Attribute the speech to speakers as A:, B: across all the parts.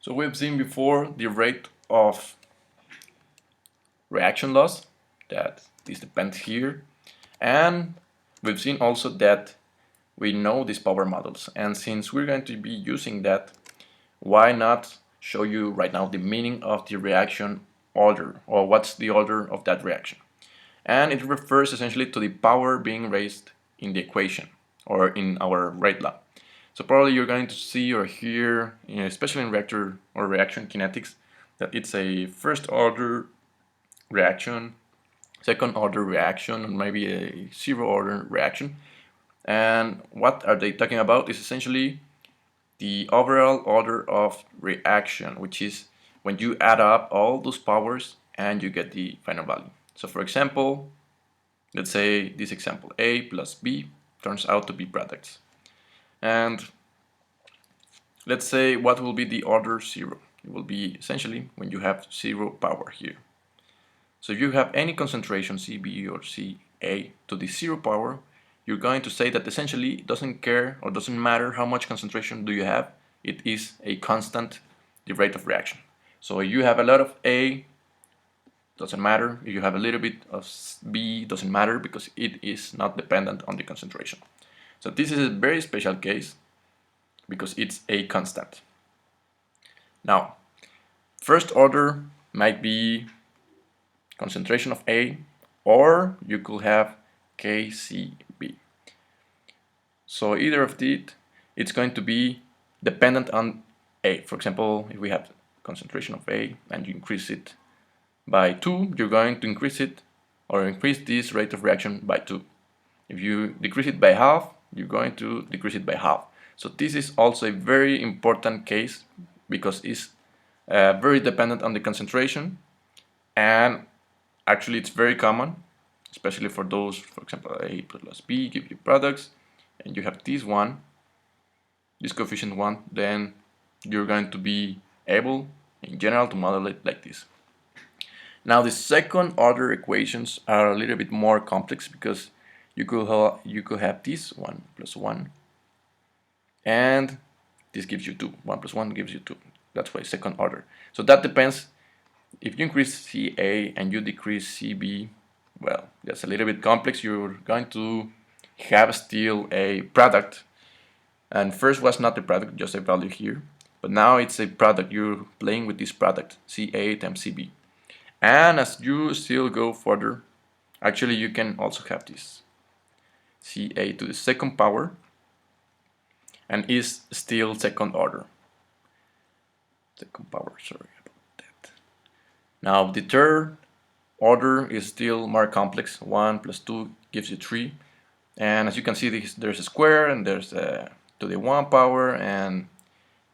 A: So we've seen before the rate of reaction loss, that this depends here, and we've seen also that we know these power models, and since we're going to be using that, why not show you right now the meaning of the reaction order, or what's the order of that reaction. And it refers essentially to the power being raised in the equation or in our rate law. So probably you're going to see or hear, especially in reactor or reaction kinetics, that it's a first order reaction, second order reaction, or maybe a zero order reaction. And what are they talking about is essentially the overall order of reaction, which is when you add up all those powers and you get the final value. So for example, let's say this example, A plus B turns out to be products. And let's say what will be the order 0? It will be essentially when you have 0 power here. So if you have any concentration CB or CA to the 0 power, you're going to say that essentially it doesn't care or doesn't matter how much concentration do you have, it is a constant, the rate of reaction. So if you have a lot of A, doesn't matter. If you have a little bit of B, doesn't matter, because it is not dependent on the concentration. So this is a very special case because it's a constant. Now, first order might be concentration of A, or you could have KCB. So either of it, it's going to be dependent on A. For example, if we have concentration of A and you increase it by 2, you're going to increase it or increase this rate of reaction by 2. If you decrease it by half, you're going to decrease it by half. So this is also a very important case because it's very dependent on the concentration, and actually it's very common, especially for those, for example, A plus B give you products, and you have this one, this coefficient 1, then you're going to be able, in general, to model it like this. Now the second order equations are a little bit more complex because you could have this 1 plus 1, and this gives you 2. 1 plus 1 gives you 2. That's why second order. So that depends. If you increase CA and you decrease CB, well, that's a little bit complex. You're going to have still a product, and first was not the product, just a value here, but now it's a product. You're playing with this product, CA times CB. And as you still go further, actually you can also have this CA to the second power, and is still second order. Second power, sorry about that. Now the third order is still more complex. 1 plus 2 gives you 3. And as you can see, there's a square and there's a to the 1 power, and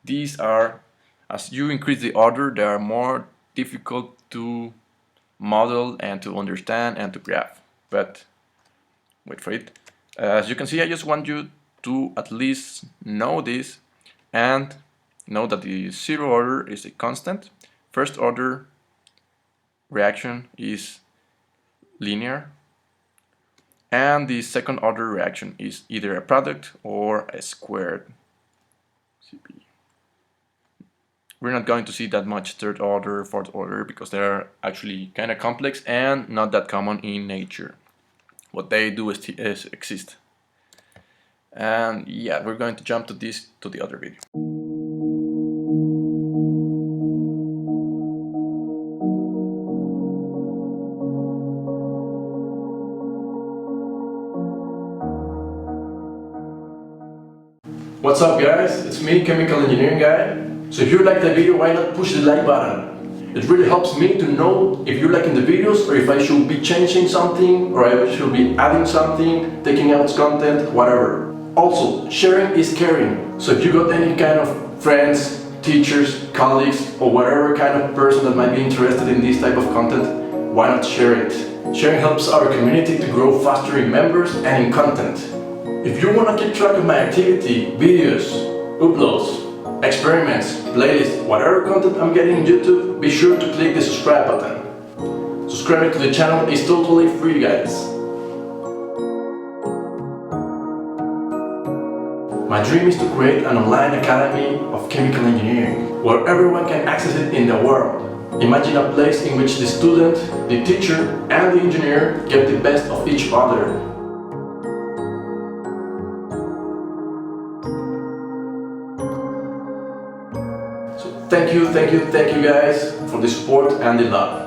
A: these are, as you increase the order, they are more difficult to model and to understand and to graph. But wait for it. As you can see, I just want you to at least know this and know that the 0 order is a constant. First order reaction is linear, and the second order reaction is either a product or a squared CP. We're not going to see that much third order, fourth order, because they're actually kind of complex and not that common in nature. What they do is exist. And yeah, we're going to jump to the other video. What's up guys, it's me, Chemical Engineering Guy. So if you like the video, why not push the like button? It really helps me to know if you're liking the videos, or if I should be changing something, or I should be adding something, taking out content, whatever. Also, sharing is caring. So if you got any kind of friends, teachers, colleagues, or whatever kind of person that might be interested in this type of content, why not share it? Sharing helps our community to grow faster in members and in content. If you want to keep track of my activity, videos, uploads, experiments, playlists, whatever content I'm getting on YouTube, be sure to click the subscribe button. Subscribing to the channel is totally free, guys. My dream is to create an online academy of chemical engineering, where everyone can access it in the world. Imagine a place in which the student, the teacher, and the engineer get the best of each other. So thank you guys for the support and the love.